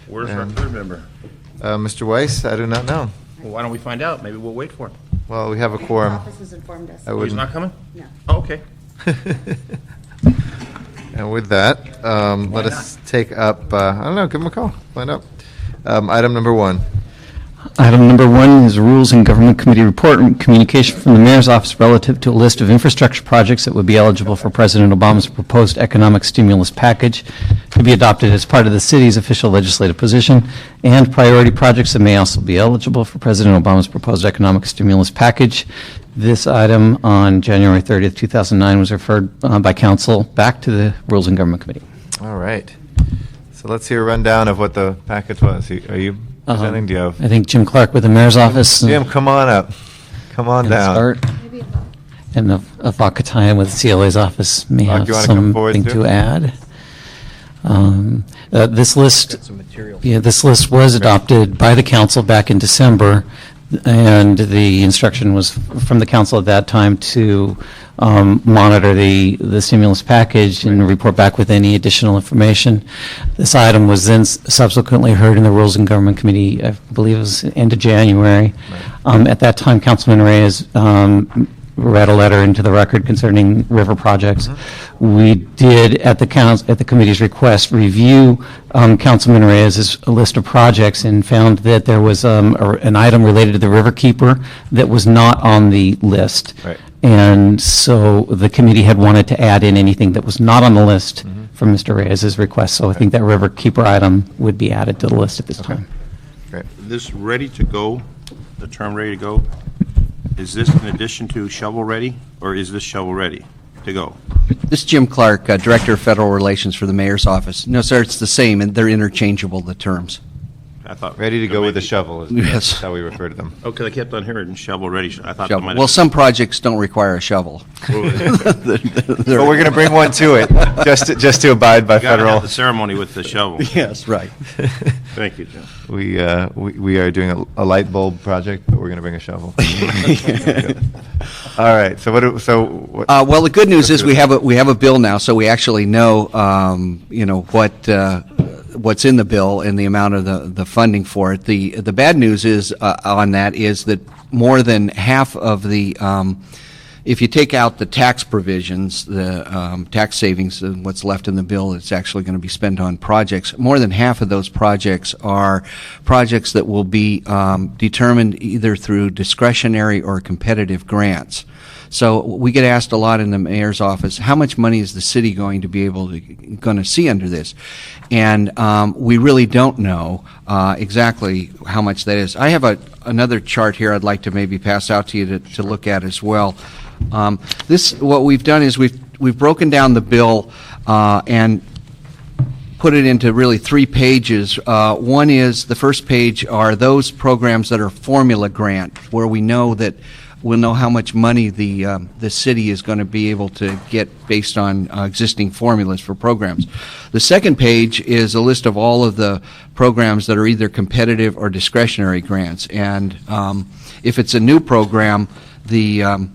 Where's our third member? Mr. Weiss, I do not know. Well, why don't we find out? Maybe we'll wait for him. Well, we have a His quorum. office has informed us. I Oh, he's wouldn't. not coming? No. Oh, okay. And with that, let us take up, I don't know, give him a call, find out. Item number 1. Item number 1 is Rules and Government Committee report and communication from the Mayor's Office relative to a list of infrastructure projects that would be eligible for President Obama's proposed economic stimulus package to be adopted as part of the city's official legislative position, and priority projects that may also be eligible for President Obama's proposed economic stimulus package. This item on January 30th, 2009 was referred by council back to the Rules and Government Committee. All right. So let's hear a rundown of what the package was. Are you presenting? Do you have? I think Jim Clark with the Mayor's Office. Jim, come on up. Come on can down. start. Maybe a vote. And Vakatayan with CLA's office may Mark, have you wanna come forward something too? to add. This list, this list was adopted by the council back in December, and the instruction was from the council at that time to monitor the stimulus package and report back with any additional information. This item was then subsequently heard in the Rules and Government Committee, I believe it was end of January. At that time, Councilman Reyes read a letter into the record concerning river projects. We did, at the committee's request, review Councilman Reyes' list of projects and found that there was an item related to the River Keeper that was not on the list. Right. And so the committee had wanted to add in anything that was not on the list from Mr. Reyes' request. So I think that River Keeper item would be added to the list at this time. Great. This ready to go, the term ready to go, is this in addition to shovel ready, or is this shovel ready to go? This is Jim Clark, Director of Federal Relations for the Mayor's Office. No, sir, it's the same, and they're interchangeable, the terms. I thought. Ready to go with the shovel. Yes. That's how we refer to them. Oh, because I kept on hearing shovel ready. I thought that Shovel. might have Well, some projects don't require a shovel. But we're going to bring one to it, just to abide by Got to have federal. the ceremony with the shovel. Yes, right. Thank you, Jim. We are doing a light bulb project, but we're going to bring a shovel. All right. So what? Well, the good news is we have a bill now, so we actually know, what's in the bill and the amount of the funding for it. The bad news is on that is that more than half of the if you take out the tax provisions, the tax savings, and what's left in the bill, it's actually going to be spent on projects. More than half of those projects are projects that will be determined either through discretionary or competitive grants. So we get asked a lot in the mayor's office, how much money is the city going to be going to see under this? And we really don't know exactly how much that is. I have another chart here I'd like to maybe pass out to you to look at as well. What we've done is we've broken down the bill and put it into really 3 pages. One is, the first page are those programs that are formula grant, where we know that we'll know how much money the city is going to be able to get based on existing formulas for programs. The second page is a list of all of the programs that are either competitive or discretionary grants. And if it's a new program, if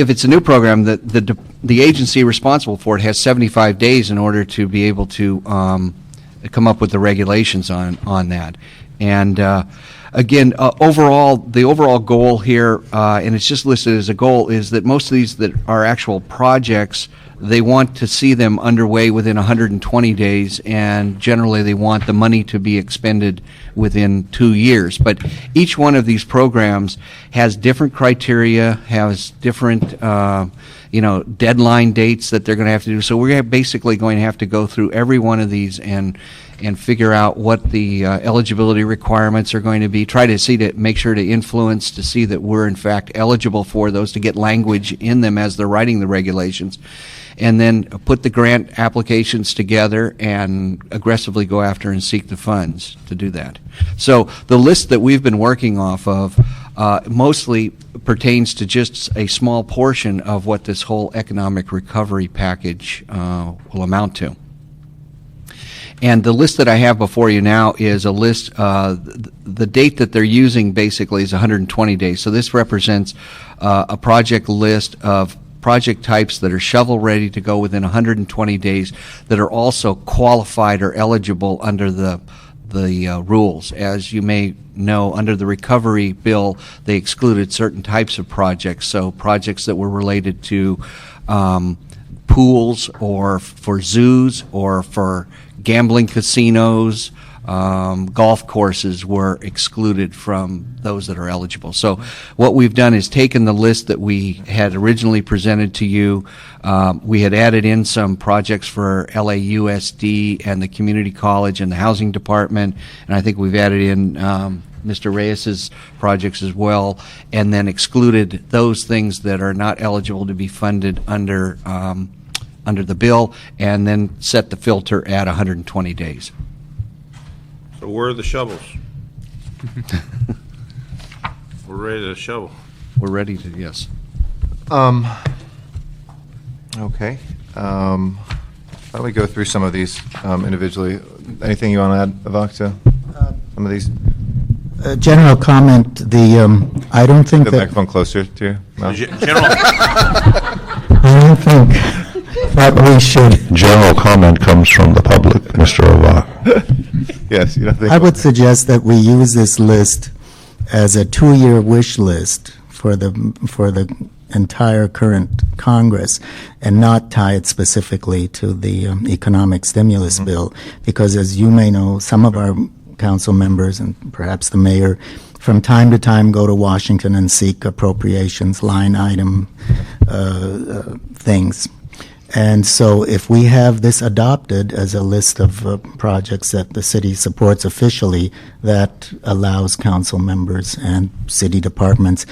it's a new program, the agency responsible for it has 75 days in order to be able to come up with the regulations on that. And again, the overall goal here, and it's just listed as a goal, is that most of these that are actual projects, they want to see them underway within 120 days, and generally they want the money to be expended within 2 years. But each one of these programs has different criteria, has different deadline dates that they're going to have to do. So we're basically going to have to go through every one of these and figure out what the eligibility requirements are going to be, try to make sure to influence to see that we're in fact eligible for those, to get language in them as they're writing the regulations, and then put the grant applications together and aggressively go after and seek the funds to do that. So the list that we've been working off of mostly pertains to just a small portion of what this whole economic recovery package will amount to. And the list that I have before you now is a list, the date that they're using basically is 120 days. So this represents a project list of project types that are shovel-ready to go within 120 days that are also qualified or eligible under the rules. As you may know, under the recovery bill, they excluded certain types of projects. So projects that were related to pools or for zoos or for gambling casinos, golf courses were excluded from those that are eligible. So what we've done is taken the list that we had originally presented to you. We had added in some projects for LAUSD and the community college and the housing department, and I think we've added in Mr. Reyes's projects as well, and then excluded those things that are not eligible to be funded under the bill, and then set the filter at 120 days. So where are the shovels? We're ready to shovel. We're ready to, yes. Okay. Why don't we go through some of these individually? Anything you want to add, Avak, to some of these? General comment, I don't think The that, microphone closer to your mouth. General, I don't think that we should, General comment comes from the public, Mr. Avak. Yes, you don't think? I would suggest that we use this list as a 2-year wish list for the entire current Congress and not tie it specifically to the economic stimulus bill, because as you may know, some of our council members and perhaps the mayor from time to time go to Washington and seek appropriations line item things. And so if we have this adopted as a list of projects that the city supports officially, that allows council members and city departments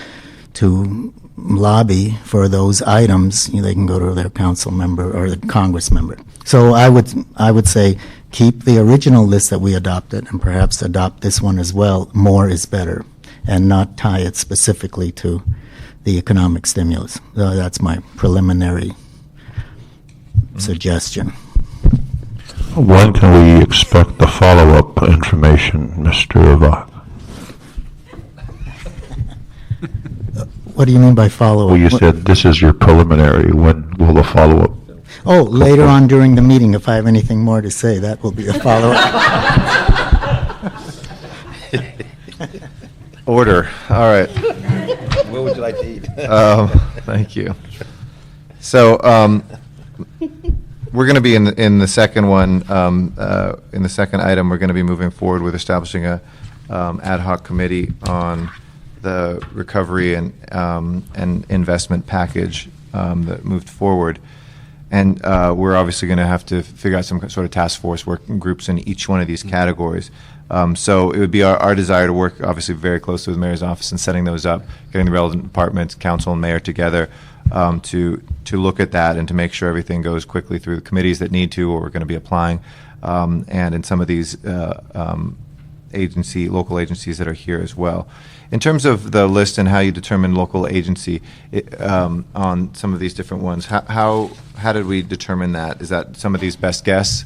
to lobby for those items. They can go to their council member or the Congress member. So I would say keep the original list that we adopted and perhaps adopt this one as well. More is better, and not tie it specifically to the economic stimulus. That's my preliminary suggestion. When can we expect the follow-up information, Mr. Avak? What do you mean by follow-up? Well, you said this is your preliminary. When will the follow-up? Oh, later on during the meeting, if I have anything more to say, that will be a follow-up. Order. All right. what would you like to eat? Thank you. So we're going to be in the second one, in the second item, we're going to be moving forward with establishing a ad hoc committee on the recovery and investment package that moved forward. And we're obviously going to have to figure out some sort of task force working groups in each one of these categories. So it would be our desire to work obviously very closely with the mayor's office in setting those up, getting the relevant departments, council and mayor together to look at that and to make sure everything goes quickly through the committees that need to, or we're going to be applying. And in some of these local agencies that are here as well. In terms of the list and how you determine local agency on some of these different ones, how did we determine that? Is that some of these best guess?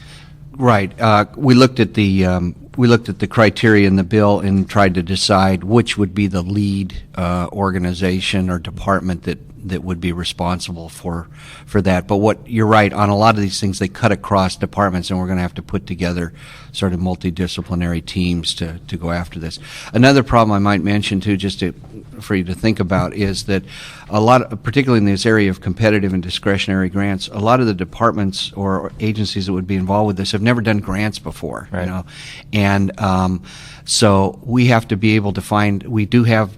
Right. We looked at the criteria in the bill and tried to decide which would be the lead organization or department that would be responsible for that. But what you're right, on a lot of these things, they cut across departments, and we're going to have to put together sort of multidisciplinary teams to go after this. Another problem I might mention, too, for you to think about, is that particularly in this area of competitive and discretionary grants, a lot of the departments or agencies that would be involved with this have never done grants before. Right. And so we have to be able to find. We do have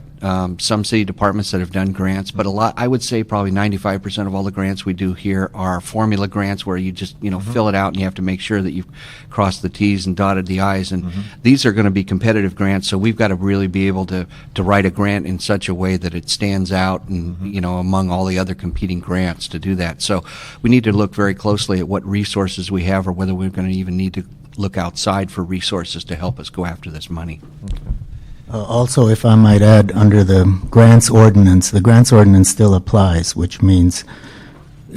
some city departments that have done grants, but I would say probably 95% of all the grants we do here are formula grants where you just, fill it out and you have to make sure that you've crossed the T's and dotted the I's. And these are going to be competitive grants, so we've got to really be able to write a grant in such a way that it stands out and, among all the other competing grants to do that. So we need to look very closely at what resources we have or whether we're going to even need to look outside for resources to help us go after this money. Okay. Also, if I might add, under the grants ordinance, the grants ordinance still applies, which means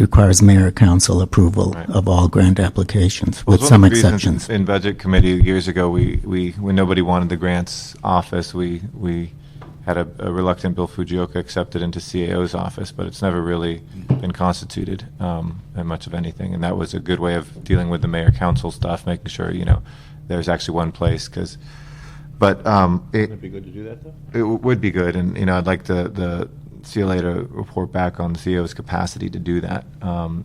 requires mayor council approval Right. of all grant applications, Well, with it's some one of the reasons exceptions. In Budget Committee years ago, we when nobody wanted the grants office, we had a reluctant Bill Fujioka accepted into CAO's office, but it's never really been constituted in much of anything. And that was a good way of dealing with the mayor council stuff, making sure, there's actually one place, but It'd be good to do that, though? it would be good, and I'd like the CLA to report back on the CEO's capacity to do that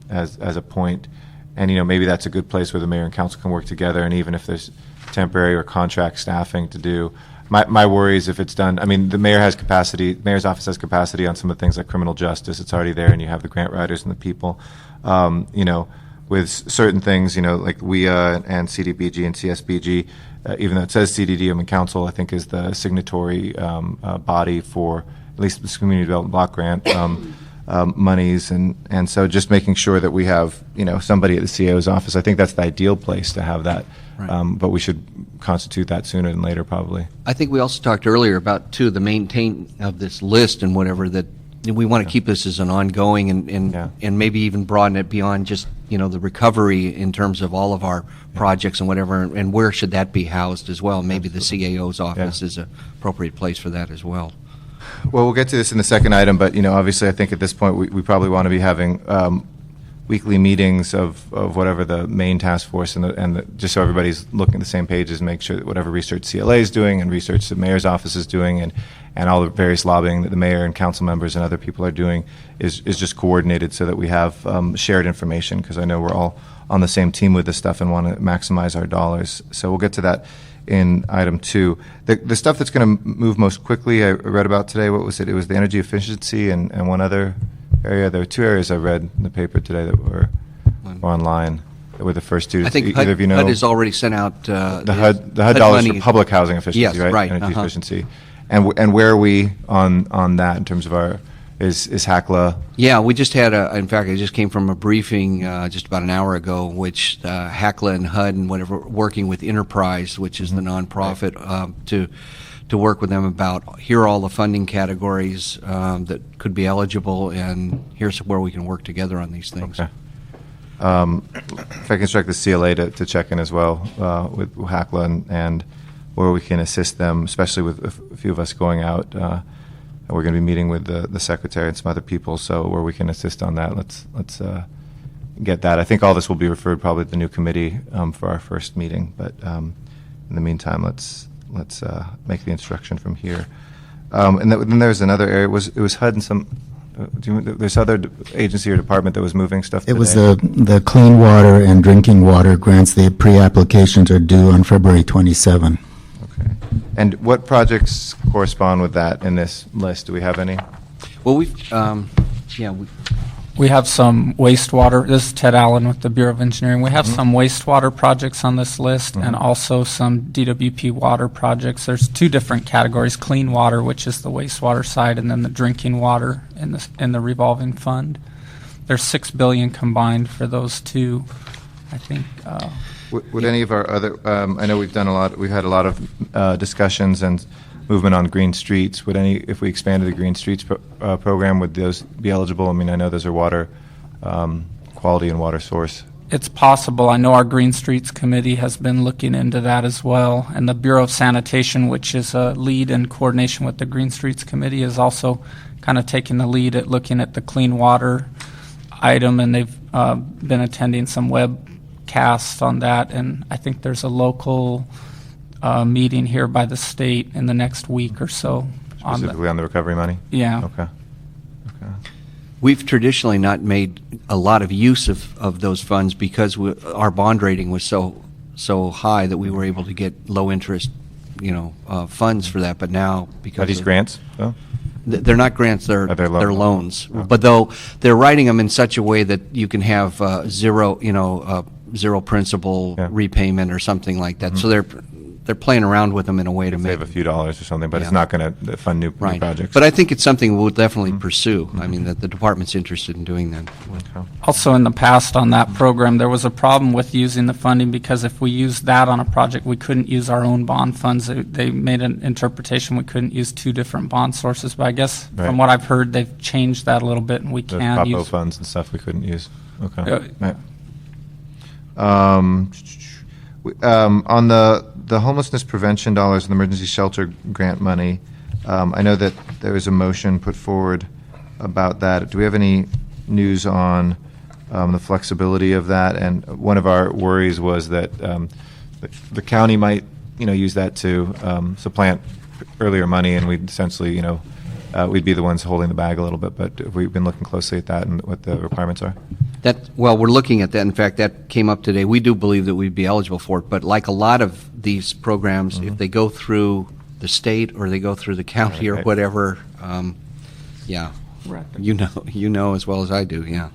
as a point, and maybe that's a good place where the mayor and council can work together, and even if there's temporary or contract staffing to do. My worry is if it's done. I mean, the mayor's office has capacity on some of the things like criminal justice. It's already there, and you have the grant writers and the people. With certain things, like WIA and CDBG and CSBG, even though it says CDD, council, I think, is the signatory body for at least this community development block grant monies, and so just making sure that we have somebody at the CEO's office. I think that's the ideal place to have that, Right. but we should constitute that sooner than later, probably. I think we also talked earlier about, too, the maintain of this list and whatever, that we want to keep this as an ongoing Yeah. and maybe even broaden it beyond just, the recovery in terms of all of our projects and whatever, and where should that be housed as well? Maybe the CAO's office is an appropriate place for that as well. Well, we'll get to this in the second item, but obviously, I think at this point we probably want to be having weekly meetings of whatever the main task force and just so everybody's looking at the same pages, make sure that whatever research CLA is doing and research the mayor's office is doing and all the various lobbying that the mayor and council members and other people are doing is just coordinated so that we have shared information, because I know we're all on the same team with this stuff and want to maximize our dollars. So we'll get to that in item 2. The stuff that's going to move most quickly, I read about today, what was it? It was the energy efficiency and one other area. There were 2 areas I read in the paper today that were online, that were the first 2. I think Either of you know? HUD has already sent out The HUD dollars for public housing efficiency, Yes, right? right, Energy uh-huh. efficiency. And where are we on that in terms of is HACLA? Yeah, we just had in fact, I just came from a briefing just about an hour ago, which HACLA and HUD and whatever, working with Enterprise, which is the nonprofit, to work with them about, here are all the funding categories that could be eligible, and here's where we can work together on these things. Okay. If I can instruct the CLA to check in as well with HACLA and where we can assist them, especially with a few of us going out. We're going to be meeting with the secretary and some other people, so where we can assist on that, let's get that. I think all this will be referred probably to the new committee for our first meeting, but in the meantime, let's make the instruction from here. And then there's another area. It was HUD and some. There's other agency or department that was moving stuff today. It was the clean water and drinking water grants. The pre-applications are due on February 27. Okay. And what projects correspond with that in this list? Do we have any? Well, We have some wastewater. This is Ted Allen with the Bureau of Engineering. We have some wastewater projects on this list and also some DWP water projects. There's 2 different categories: clean water, which is the wastewater side, and then the drinking water in the revolving fund. There's $6 billion combined for those 2. I think. Would any of our other? I know we've had a lot of discussions and movement on green streets. Would if we expanded the green streets program, would those be eligible? I mean, I know those are water quality and water source. It's possible. I know our Green Streets Committee has been looking into that as well. And the Bureau of Sanitation, which is a lead in coordination with the Green Streets Committee, is also kind of taking the lead at looking at the clean water item. And they've been attending some webcasts on that. And I think there's a local meeting here by the state in the next week or so. Specifically on the recovery money? Yeah. Okay. we've traditionally not made a lot of use of those funds because our bond rating was so high that we were able to get low interest, funds for that. But now because Are these of- grants, though? They're not grants, they're Are they loans. Oh. But though they're writing them in such a way that you can have zero principal Yeah. repayment or something like that. So they're playing around with them in a way to make Save a few dollars or something, but it's Yeah. not going to fund new right. projects. But I think it's something we'll definitely pursue. I mean, that the department's interested in doing that. Also, in the past on that program, there was a problem with using the funding because if we used that on a project, we couldn't use our own bond funds. They made an interpretation we couldn't use two different bond sources, but I guess Right. from what I've heard, they've changed that a little bit and we The can POPO use. funds and stuff we couldn't use. Okay. Yeah. Right. On the homelessness prevention dollars and the emergency shelter grant money, I know that there was a motion put forward about that. Do we have any news on the flexibility of that? And one of our worries was that the county might, use that to supplant earlier money, and we'd essentially, we'd be the ones holding the bag a little bit. But have we been looking closely at that and what the requirements are? Well, we're looking at that. In fact, that came up today. We do believe that we'd be eligible for it, but like a lot of these programs, if they go through the state or they go through the county or Right. whatever, yeah, Right. you know as well as I do, yeah.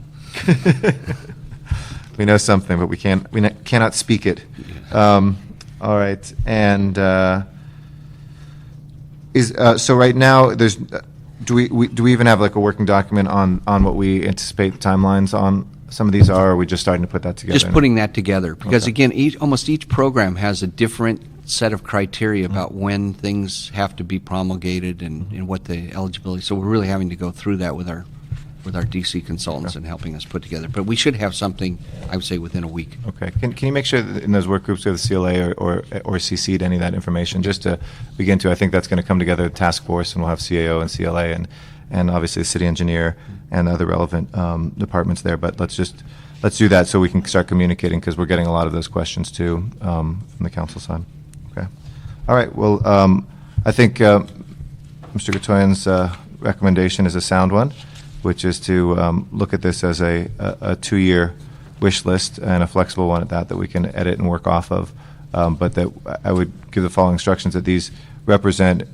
We know something, but we cannot speak it. All right, and so right now there's. Do we even have like a working document on what we anticipate timelines on some of these are? Or are we just starting to put that together? Just putting that together, because Okay. again, almost each program has a different set of criteria about when things have to be promulgated and what the eligibility. So we're really having to go through that with our DC consultants and helping us put together. But we should have something, I would say, within a week. Okay. Can you make sure that in those work groups we have the CLA or CC'd any of that information just to begin to? I think that's going to come together with task force, and we'll have CAO and CLA and obviously the city engineer and the other relevant departments there. But let's do that so we can start communicating, because we're getting a lot of those questions too from the council side. Okay. All right. Well, I think Mr. Gatoyan's recommendation is a sound one, which is to look at this as a 2-year wish list, and a flexible one at that we can edit and work off of. But that I would give the following instructions: that these represent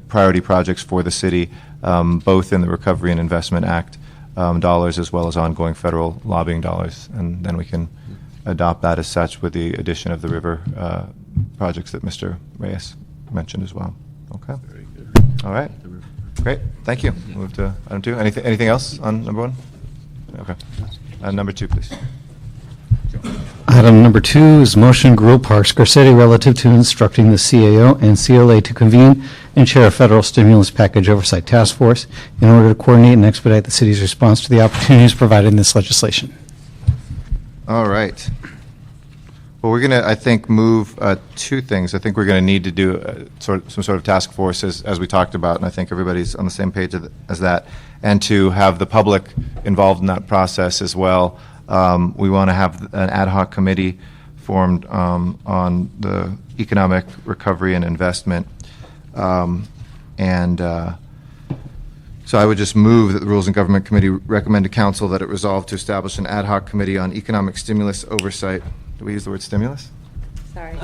priority projects for the city, both in the Recovery and Investment Act dollars as well as ongoing federal lobbying dollars. And then we can adopt that as such with the addition of the river projects that Mr. Reyes mentioned as well. Okay? Very good. All right. Great, thank you. Move to item 2. Anything else on number 1? Okay. Number 2, please. Item number 2 is motion Grupo Parks Garcetti relative to instructing the CAO and CLA to convene and chair a federal stimulus package oversight task force in order to coordinate and expedite the city's response to the opportunities provided in this legislation. All right. Well, we're going to, I think, move 2 things. I think we're going to need to do some sort of task force, as we talked about, and I think everybody's on the same page as that, and to have the public involved in that process as well. We want to have an ad hoc committee formed on the economic recovery and investment. So I would just move that the Rules and Government Committee recommend to Council that it resolve to establish an ad hoc committee on economic stimulus oversight. Do we use the word stimulus? Sorry.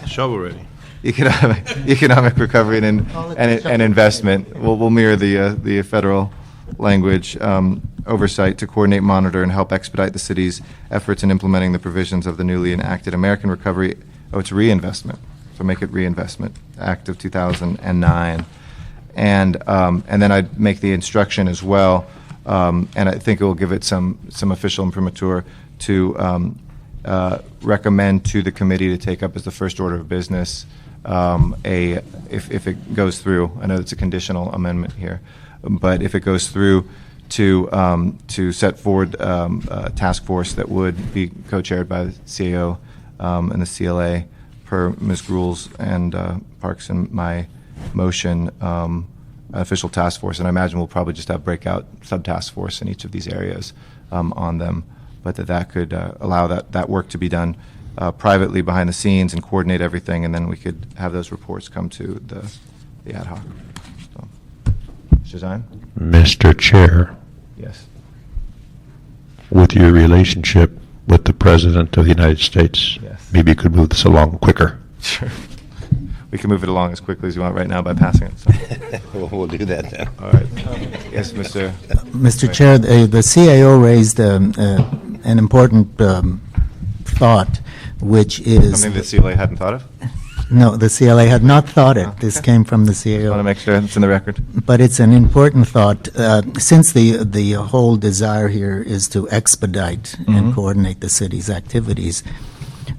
Shovel ready. Economic recovery and investment. We'll mirror the federal language. Oversight to coordinate, monitor, and help expedite the city's efforts in implementing the provisions of the newly enacted American Recovery. Oh, it's Reinvestment. So make it Reinvestment Act of 2009. And then I'd make the instruction as well, and I think it will give it some official imprimatur to recommend to the committee to take up as the first order of business if it goes through. I know it's a conditional amendment here, but if it goes through to set forward a task force that would be co-chaired by the CAO and the CLA per Ms. Gruhl's and Parks and my motion, an official task force, and I imagine we'll probably just have breakout sub-task force in each of these areas on them, but that could allow that work to be done privately behind the scenes and coordinate everything, and then we could have those reports come to the ad hoc. So, Mr. Zine? Mr. Chair, Yes. with your relationship with the President of the United States, Yes. maybe you could move this along quicker. Sure. We can move it along as quickly as you want right now by passing it. So. We'll do that then. All right. Yes, Mr. Mr. Chair, the CAO raised an important thought, which is... Something the CLA hadn't thought of? No, the CLA had not thought it. This came from the CAO. Want to make sure it's in the record? But it's an important thought, since the whole desire here is to expedite and coordinate the city's activities.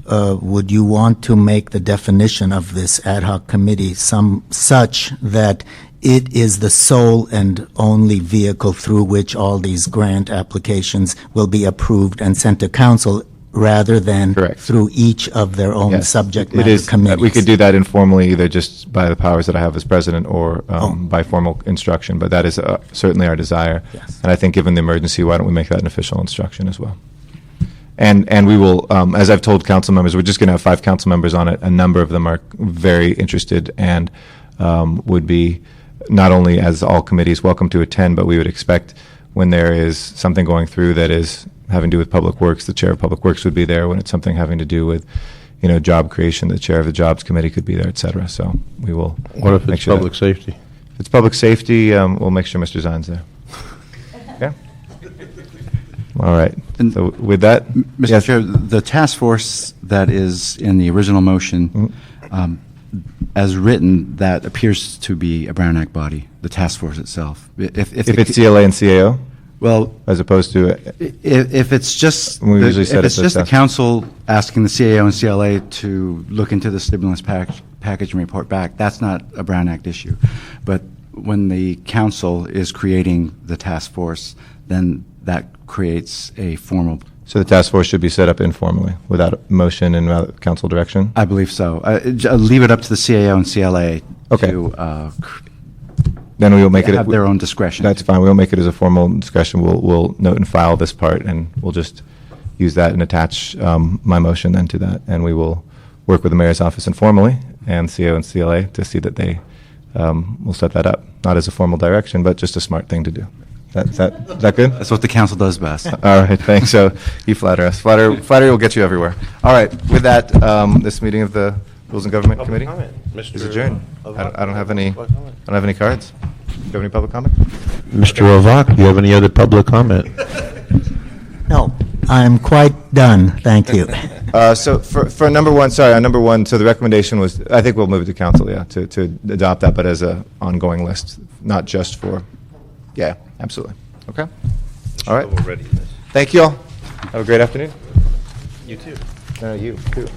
Would you want to make the definition of this ad hoc committee such that it is the sole and only vehicle through which all these grant applications will be approved and sent to council, rather than Correct. through each of their own Yes. subject It matter is- committees? We could do that informally, either just by the powers that I have as president or by formal instruction, but that is certainly our desire. Yes. And I think, given the emergency, why don't we make that an official instruction as well? And we will, as I've told council members, we're just going to have 5 council members on it. A number of them are very interested and would be, not only as all committees, welcome to attend, but we would expect when there is something going through that is having to do with Public Works, the chair of Public Works would be there. When it's something having to do with, job creation, the chair of the Jobs Committee could be there, et cetera. So we will What if make it's sure that- public safety? If it's public safety, we'll make sure Mr. Zine's there. Okay? All right. And- So with that, Mr. yes. Chair, the task force that is in the original motion, as written, that appears to be a Brown Act body, the task force itself. If it's CLA and CAO, Well, as opposed to, if it's just, We usually set if it's it to just the task- council asking the CAO and CLA to look into the stimulus package and report back, that's not a Brown Act issue. But when the council is creating the task force, then that creates a formal, so the task force should be set up informally, without a motion and without council direction? I believe so. Leave it up to the CAO and CLA Okay. to Then we will make it. have their own discretion. That's fine. We won't make it as a formal discussion. We'll note and file this part, and we'll just use that and attach my motion then to that. And we will work with the mayor's office informally and CAO and CLA to see that they will set that up. Not as a formal direction, but just a smart thing to do. Is that good? That's what the council does best. All right, thanks. So you flatter us. Flattery will get you everywhere. All right, with that, this meeting of the Rules and Government Public Committee comment. is Mr. adjourned. I don't have any. Public comment. I don't have any cards. Do you have any public comment? Mr. Rovak, do you have any other public comment? No, I'm quite done, thank you. So for number one, on number one, so the recommendation was, I think we'll move it to council, yeah, to adopt that, but as a ongoing list, not just for, yeah, absolutely. Okay? All right. Shovel ready, miss. Thank you all. Have a great afternoon. You too. You too.